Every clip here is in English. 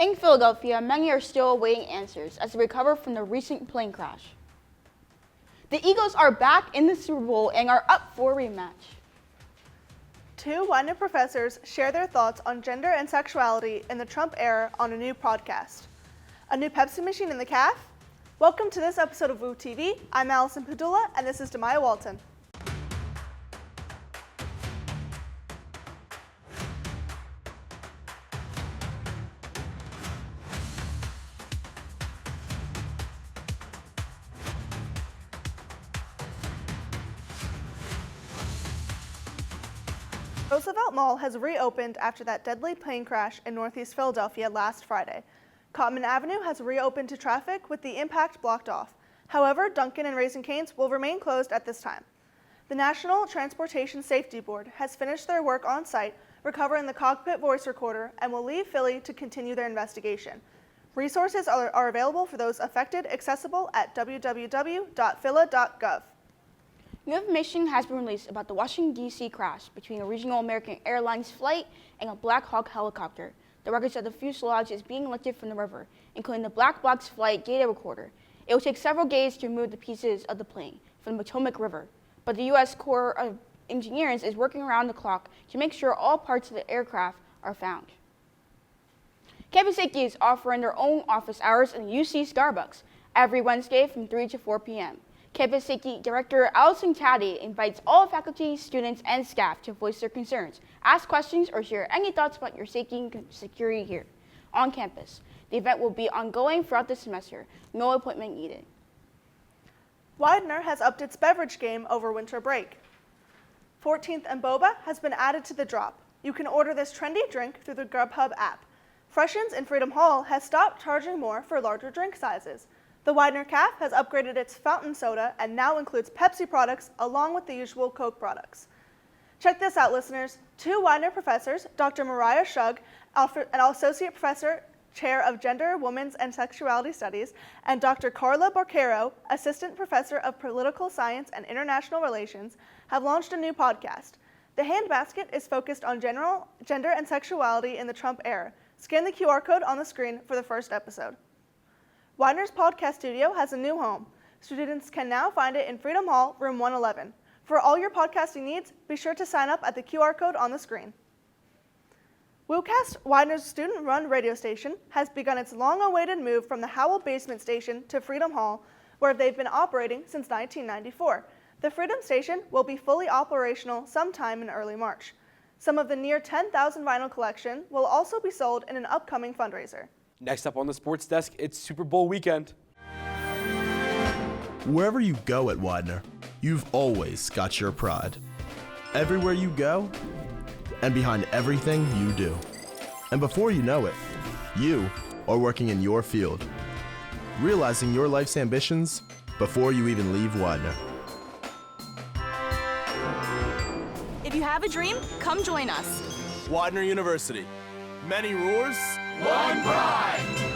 In Philadelphia, many are still awaiting answers as they recover from the recent plane crash. The Eagles are back in the Super Bowl and are up for a rematch. Two Widener professors share their thoughts on gender and sexuality in the Trump era on a new podcast. A new Pepsi machine in the calf? Welcome to this episode of Woo TV. I'm Allison Padula, and this is Damya Walton. Roosevelt Mall has reopened after that deadly plane crash in Northeast Philadelphia last Friday. Cottman Avenue has reopened to traffic with the impact blocked off. However, Dunkin' and Raising Cane's will remain closed at this time. The National Transportation Safety Board has finished their work on site, recovering the cockpit voice recorder, and will leave Philly to continue their investigation. Resources are available for those affected, accessible at www.phila.gov. New information has been released about the Washington, D.C. crash between a regional American Airlines flight and a Black Hawk helicopter. The records of the fuselage is being lifted from the river, including the black box flight data recorder. It will take several days to remove the pieces of the plane from the Potomac River, but the U.S. Corps of Engineers is working around the clock to make sure all parts of the aircraft are found. Campus Safety is offering their own office hours in the UC Starbucks every Wednesday from 3 to 4 p.m. Campus Safety Director Allison invites all faculty, students, and staff to voice their concerns, ask questions, or share any thoughts about your safety and security here on campus. The event will be ongoing throughout the semester. No appointment needed. Widener has upped its beverage game over winter break. 14th and Boba has been added to the drop. You can order this trendy drink through the Grubhub app. Freshens in Freedom Hall has stopped charging more for larger drink sizes. The Widener Caf has upgraded its fountain soda and now includes Pepsi products along with the usual Coke products. Check this out, listeners. Two Widener professors, Dr. Mariah Shug, an associate professor, chair of Gender, Women's, and Sexuality Studies, and Dr. Carla Barquero, assistant professor of Political Science and International Relations, have launched a new podcast. The Handbasket is focused on gender and sexuality in the Trump era. Scan the QR code on the screen for the first episode. Widener's podcast studio has a new home. Students can now find it in Freedom Hall, room 111. For all your podcasting needs, be sure to sign up at the QR code on the screen. WooCast, Widener's student-run radio station, has begun its long-awaited move from the Howell Basement Station to Freedom Hall, where they've been operating since 1994. The Freedom Station will be fully operational sometime in early March. Some of the near 10,000 vinyl collection will also be sold in an upcoming fundraiser. Next up on the sports desk, it's Super Bowl weekend. Wherever you go at Widener, you've always got your pride. Everywhere you go, and behind everything you do. And before you know it, you are working in your field, realizing your life's ambitions before you even leave Widener. If you have a dream, come join us. Widener University. Many roars, one pride.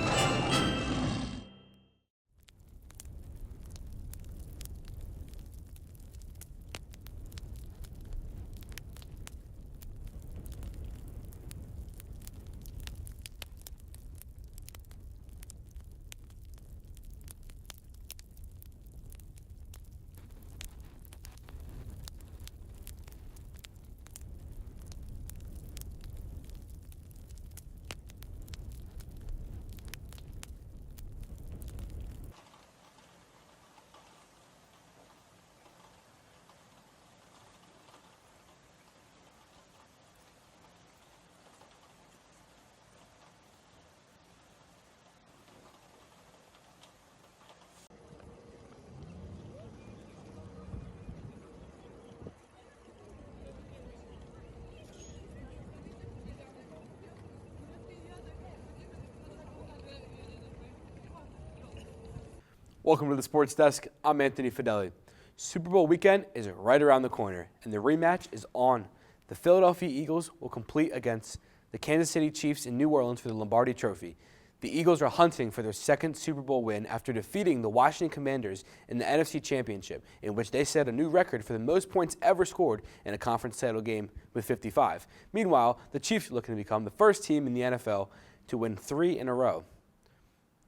Welcome to the Sports Desk. I'm Anthony Fedeli. Super Bowl weekend is right around the corner, and the rematch is on. The Philadelphia Eagles will compete against the Kansas City Chiefs in New Orleans for the Lombardi Trophy. The Eagles are hunting for their second Super Bowl win after defeating the Washington Commanders in the NFC Championship, in which they set a new record for the most points ever scored in a conference title game with 55. Meanwhile, the Chiefs are looking to become the first team in the NFL to win 3 in a row.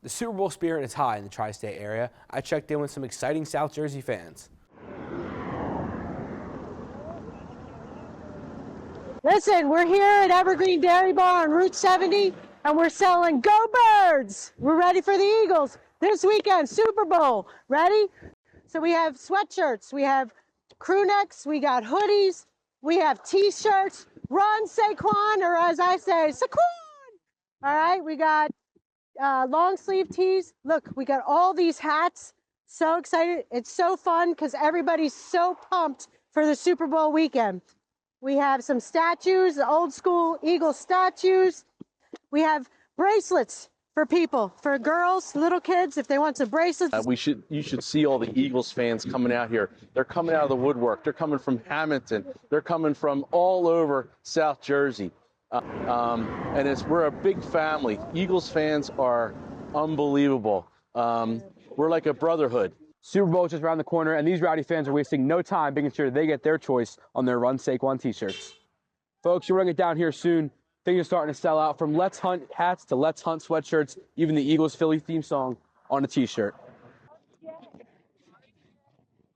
The Super Bowl spirit is high in the tri-state area. I checked in with some exciting South Jersey fans. Listen, we're here at Evergreen Dairy Bar on Route 70, and we're selling Go Birds! We're ready for the Eagles this weekend, Super Bowl. Ready? So we have sweatshirts, we have crew necks, we got hoodies, we have t-shirts. Run, Saquon, or as I say, Saquon! All right, we got long sleeve tees. Look, we got all these hats. So excited. It's so fun because everybody's so pumped for the Super Bowl weekend. We have some statues, the old school Eagle statues. We have bracelets for people, for girls, little kids, if they want some bracelets. You should see all the Eagles fans coming out here. They're coming out of the woodwork. They're coming from Hamilton. They're coming from all over South Jersey. We're a big family. Eagles fans are unbelievable. We're like a brotherhood. Super Bowl is just around the corner, and these rowdy fans are wasting no time making sure they get their choice on their Run Saquon t-shirts. Folks, you're running it down here soon. Things are starting to sell out, from Let's Hunt hats to Let's Hunt sweatshirts, even the Eagles Philly theme song on a t-shirt.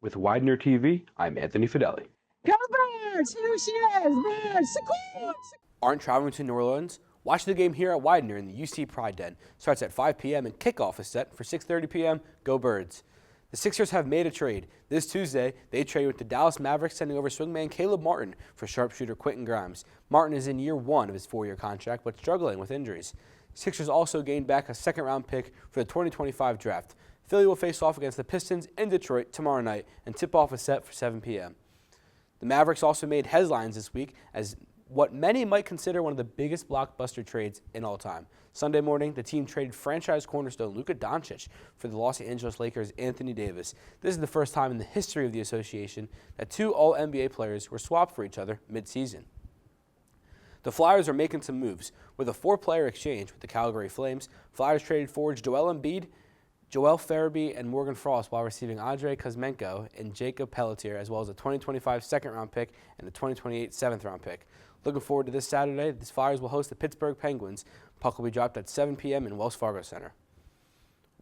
With Widener TV, I'm Anthony Fedeli. Go Birds! Here she is! Birds! Saquon! Aren't traveling to New Orleans? Watch the game here at Widener in the UC Pride Den. Starts at 5 p.m. and kickoff is set for 6:30 p.m. Go Birds. The Sixers have made a trade. This Tuesday, they trade with the Dallas Mavericks, sending over swingman Caleb Martin for sharpshooter Quentin Grimes. Martin is in year 1 of his 4-year contract, but struggling with injuries. Sixers also gained back a second-round pick for the 2025 draft. Philly will face off against the Pistons in Detroit tomorrow night, and tip-off is set for 7 p.m. The Mavericks also made headlines this week as what many might consider one of the biggest blockbuster trades in all time. Sunday morning, the team traded franchise cornerstone Luka Doncic for the Los Angeles Lakers' Anthony Davis. This is the first time in the history of the association that 2 All-NBA players were swapped for each other mid-season. The Flyers are making some moves. With a 4-player exchange with the Calgary Flames, Flyers traded forwards Joel Embiid, Joel Farabee, and Morgan Frost, while receiving Andrei Kuzmenko and Jacob Pelletier, as well as a 2025 second-round pick and a 2028 seventh-round pick. Looking forward to this Saturday. The Flyers will host the Pittsburgh Penguins. Puck will be dropped at 7 p.m. in Wells Fargo Center.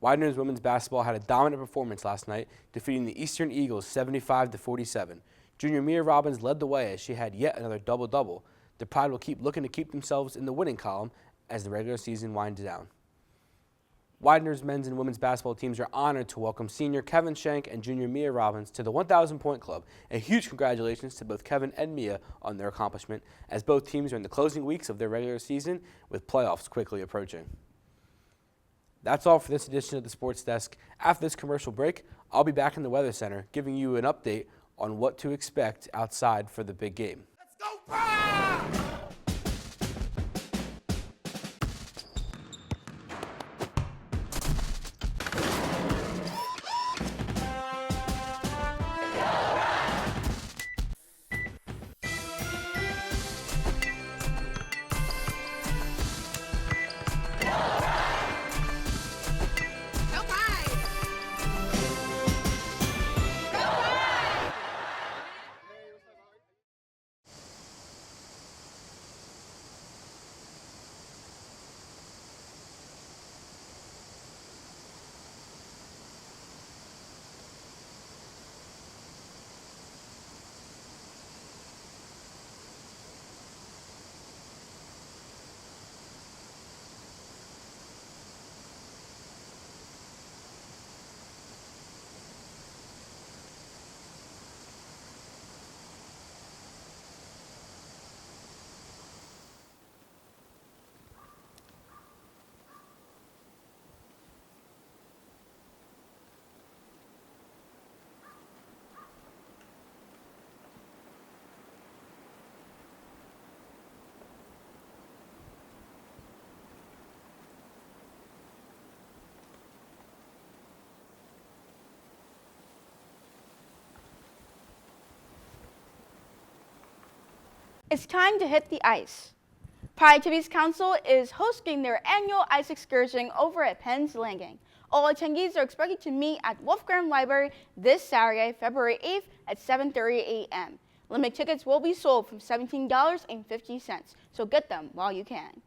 Widener's women's basketball had a dominant performance last night, defeating the Eastern Eagles 75-47. Junior Mia Robbins led the way as she had yet another double-double. The Pride will keep looking to keep themselves in the winning column as the regular season winds down. Widener's men's and women's basketball teams are honored to welcome senior Kevin Shank and junior Mia Robbins to the 1,000-point club. A huge congratulations to both Kevin and Mia on their accomplishment, as both teams are in the closing weeks of their regular season with playoffs quickly approaching. That's all for this edition of the Sports Desk. After this commercial break, I'll be back in the Weather Center giving you an update on what to expect outside for the big game. Let's go, Pride! It's time to hit the ice. Pride Activities Council is hosting their annual ice excursion over at Penn's Landing. All attendees are expected to meet at Wolfgram Library this Saturday, February 8th at 7:30 a.m. Limited tickets will be sold from $17.50, so get them while you can.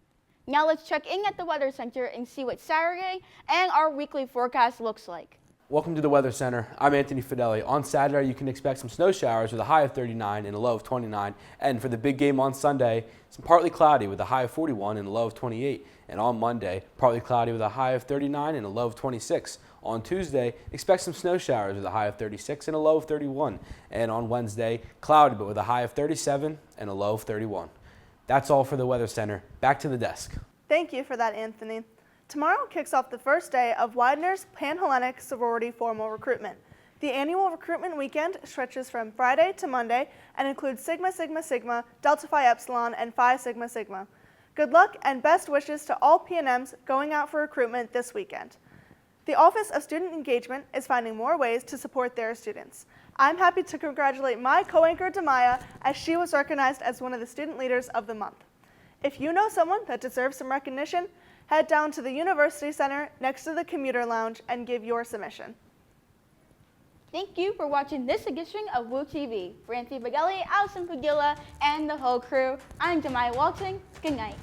Now let's check in at the Weather Center and see what Saturday and our weekly forecast looks like. Welcome to the Weather Center. I'm Anthony Fedeli. On Saturday, you can expect some snow showers with a high of 39 and a low of 29. And for the big game on Sunday, some partly cloudy with a high of 41 and a low of 28. And on Monday, partly cloudy with a high of 39 and a low of 26. On Tuesday, expect some snow showers with a high of 36 and a low of 31. And on Wednesday, cloudy but with a high of 37 and a low of 31. That's all for the Weather Center. Back to the desk. Thank you for that, Anthony. Tomorrow kicks off the first day of Widener's Pan-Hellenic Sorority Formal Recruitment. The annual recruitment weekend stretches from Friday to Monday and includes Sigma Sigma Sigma, Delta Phi Epsilon, and Phi Sigma Sigma. Good luck and best wishes to all P&Ms going out for recruitment this weekend. The Office of Student Engagement is finding more ways to support their students. I'm happy to congratulate my co-anchor Damya as she was recognized as one of the Student Leaders of the Month. If you know someone that deserves some recognition, head down to the University Center next to the Commuter Lounge and give your submission. Thank you for watching this edition of Woo TV. For Anthony Fedeli, Allison, Padula, and the whole crew, I'm Damya Walton. Good night.